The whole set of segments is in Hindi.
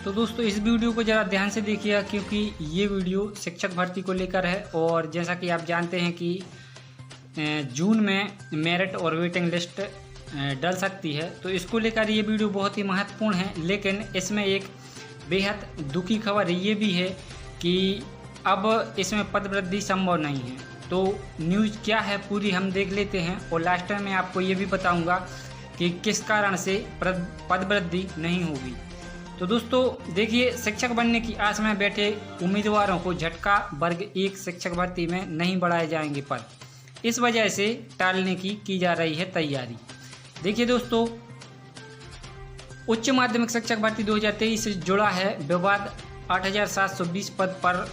तो दोस्तों इस वीडियो को ज़रा ध्यान से देखिएगा क्योंकि ये वीडियो शिक्षक भर्ती को लेकर है। और जैसा कि आप जानते हैं कि जून में मेरिट और वेटिंग लिस्ट डल सकती है, तो इसको लेकर ये वीडियो बहुत ही महत्वपूर्ण है। लेकिन इसमें एक बेहद दुखी खबर ये भी है कि अब इसमें पदवृद्धि संभव नहीं है। तो न्यूज़ क्या है पूरी हम देख लेते हैं और लास्ट में आपको ये भी बताऊंगा कि किस कारण से पदवृद्धि नहीं होगी। तो दोस्तों देखिए, शिक्षक बनने की आस में बैठे उम्मीदवारों को झटका, वर्ग 1 शिक्षक भर्ती में नहीं बढ़ाए जाएंगे पद, इस वजह से टालने की जा रही है तैयारी। देखिए दोस्तों, उच्च माध्यमिक शिक्षक भर्ती 2023 से जुड़ा है विवाद। 8720 पद पर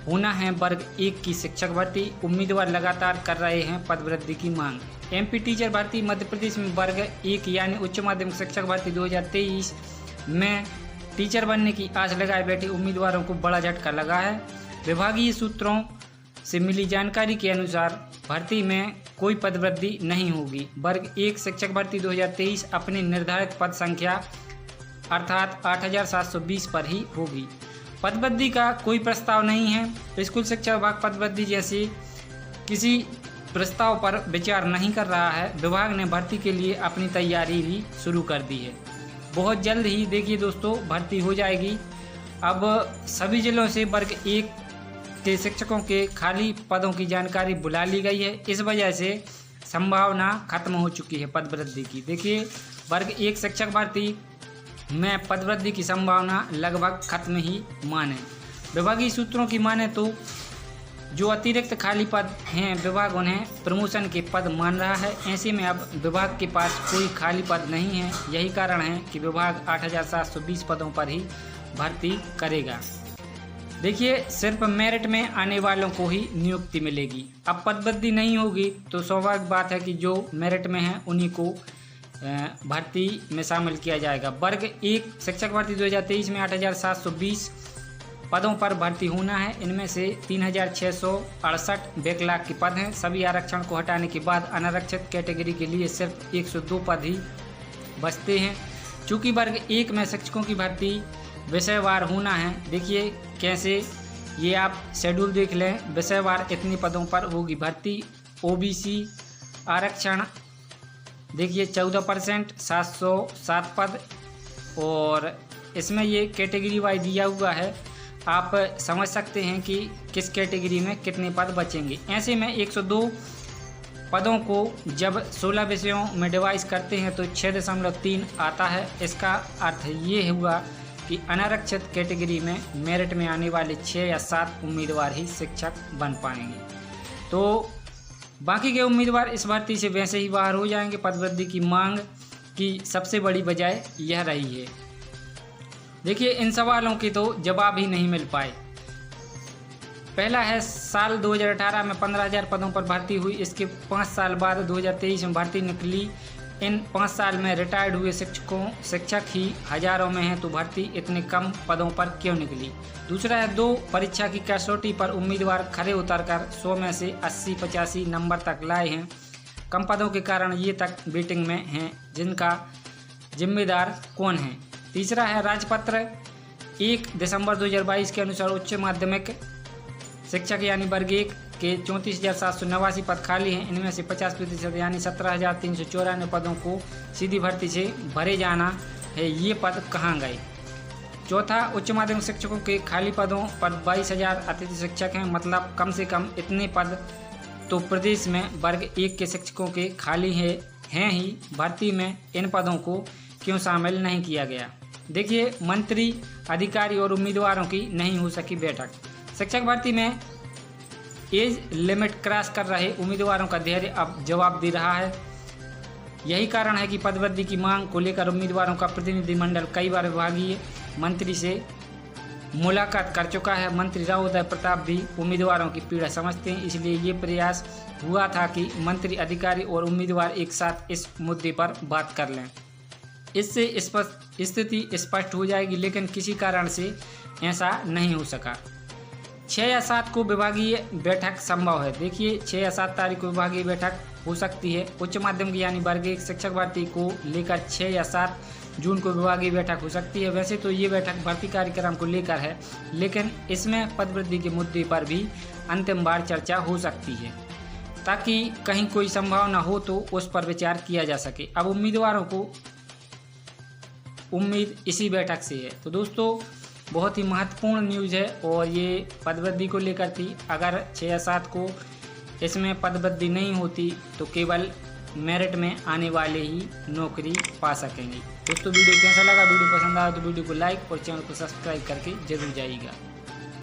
होना है वर्ग 1 की शिक्षक भर्ती। उम्मीदवार लगातार कर रहे हैं पदवृद्धि की मांग। एमपी टीचर भर्ती मध्य प्रदेश में वर्ग 1 यानी उच्च माध्यमिक शिक्षक भर्ती 2023 में टीचर बनने की आस लगाए बैठे उम्मीदवारों को बड़ा झटका लगा है। विभागीय सूत्रों से मिली जानकारी के अनुसार भर्ती में कोई पदवृद्धि नहीं होगी। वर्ग 1 शिक्षक भर्ती 2023 अपनी निर्धारित पद संख्या अर्थात 8720 पर ही होगी। पदवृद्धि का कोई प्रस्ताव नहीं है। स्कूल शिक्षा विभाग पदवृद्धि जैसे किसी प्रस्ताव पर विचार नहीं कर रहा है। विभाग ने भर्ती के लिए अपनी तैयारी भी शुरू कर दी है। बहुत जल्द ही देखिए दोस्तों भर्ती हो जाएगी। अब सभी जिलों से वर्ग 1 के शिक्षकों के खाली पदों की जानकारी बुला ली गई है। इस वजह से संभावना खत्म हो चुकी है पदवृद्धि की। देखिए, वर्ग 1 शिक्षक भर्ती में पदवृद्धि की संभावना लगभग खत्म ही माने। विभागीय सूत्रों की माने तो जो अतिरिक्त खाली पद हैं विभाग उन्हें प्रमोशन के पद मान रहा है। ऐसे में अब विभाग के पास कोई खाली पद नहीं है। यही कारण है कि विभाग 8720 पदों पर ही भर्ती करेगा। देखिए, सिर्फ मेरिट में आने वालों को ही नियुक्ति मिलेगी। अब पदवृद्धि नहीं होगी तो स्वाभाविक बात है कि जो मेरिट में है उन्हीं को भर्ती में शामिल किया जाएगा। वर्ग 1 शिक्षक भर्ती 2023 में 8720 पदों पर भर्ती होना है। इनमें से 3668 बैकलॉग के पद हैं। सभी आरक्षण को हटाने के बाद अनारक्षित कैटेगरी के लिए सिर्फ 102 पद ही बचते हैं। चूँकि वर्ग 1 में शिक्षकों की भर्ती विषयवार होना है। देखिए कैसे, ये आप शेड्यूल देख लें, विषयवार इतने पदों पर होगी भर्ती। ओबीसी आरक्षण देखिए 14% 707 पद, और इसमें ये कैटेगरी वाइज दिया हुआ है। आप समझ सकते हैं कि किस कैटेगरी में कितने पद बचेंगे। ऐसे में 102 पदों को जब 16 विषयों में डिवाइड करते हैं तो 6.3 आता है। इसका अर्थ ये हुआ कि अनारक्षित कैटेगरी में मेरिट में आने वाले 6 या 7 उम्मीदवार ही शिक्षक बन पाएंगे। तो बाकी के उम्मीदवार इस भर्ती से वैसे ही बाहर हो जाएंगे। पदवृद्धि की मांग की सबसे बड़ी वजह यह रही है। देखिए, इन सवालों के तो जवाब ही नहीं मिल पाए। पहला है, साल 2018 में 15,000 पदों पर भर्ती हुई। इसके 5 साल बाद 2023 में भर्ती निकली। इन 5 साल में रिटायर्ड हुए शिक्षक ही हजारों में हैं, तो भर्ती इतने कम पदों पर क्यों निकली। दूसरा है, 2 परीक्षा की कसौटी पर उम्मीदवार खरे उतरकर 100 में से 80-85 नंबर तक लाए हैं। कम पदों के कारण ये तक वेटिंग में हैं, जिनका जिम्मेदार कौन है। तीसरा है, राजपत्र 1 दिसंबर 2022 के अनुसार उच्च माध्यमिक शिक्षक यानी वर्ग 1 के 34,789 पद खाली हैं। इनमें से 50% यानी 17,394 पदों को सीधी भर्ती से भरे जाना है। ये पद कहाँ गए। चौथा, उच्च माध्यमिक शिक्षकों के खाली पदों पर 22,000 अतिथि शिक्षक हैं। मतलब कम से कम इतने पद तो प्रदेश में वर्ग 1 के शिक्षकों के खाली हैं ही। भर्ती में इन पदों को क्यों शामिल नहीं किया गया। देखिए, मंत्री, अधिकारी और उम्मीदवारों की नहीं हो सकी बैठक। शिक्षक भर्ती में एज लिमिट क्रॉस कर रहे उम्मीदवारों का धैर्य अब जवाब दे रहा है। यही कारण है कि पदवृद्धि की मांग को लेकर उम्मीदवारों का प्रतिनिधिमंडल कई बार विभागीय मंत्री से मुलाकात कर चुका है। मंत्री राव उदय प्रताप भी उम्मीदवारों की पीड़ा समझते हैं, इसलिए ये प्रयास हुआ था कि मंत्री, अधिकारी और उम्मीदवार एक साथ इस मुद्दे पर बात कर लें। इससे स्थिति स्पष्ट हो जाएगी, लेकिन किसी कारण से ऐसा नहीं हो सका। 6 या 7 को विभागीय बैठक संभव है। देखिए, 6 या 7 तारीख को विभागीय बैठक हो सकती है। उच्च माध्यमिक यानी वर्ग 1 शिक्षक भर्ती को लेकर 6 या 7 जून को विभागीय बैठक हो सकती है। वैसे तो ये बैठक भर्ती कार्यक्रम को लेकर है, लेकिन इसमें पदवृद्धि के मुद्दे पर भी अंतिम बार चर्चा हो सकती है, ताकि कहीं कोई संभावना हो तो उस पर विचार किया जा सके। अब उम्मीदवारों को उम्मीद इसी बैठक से है। तो दोस्तों बहुत ही महत्वपूर्ण न्यूज़ है और ये पदवृद्धि को लेकर थी। अगर 6 या 7 को इसमें पदवृद्धि नहीं होती तो केवल मेरिट में आने वाले ही नौकरी पा सकेंगे। दोस्तों वीडियो कैसा लगा? वीडियो पसंद आया तो वीडियो को लाइक और चैनल को सब्सक्राइब करके जरूर जाइएगा।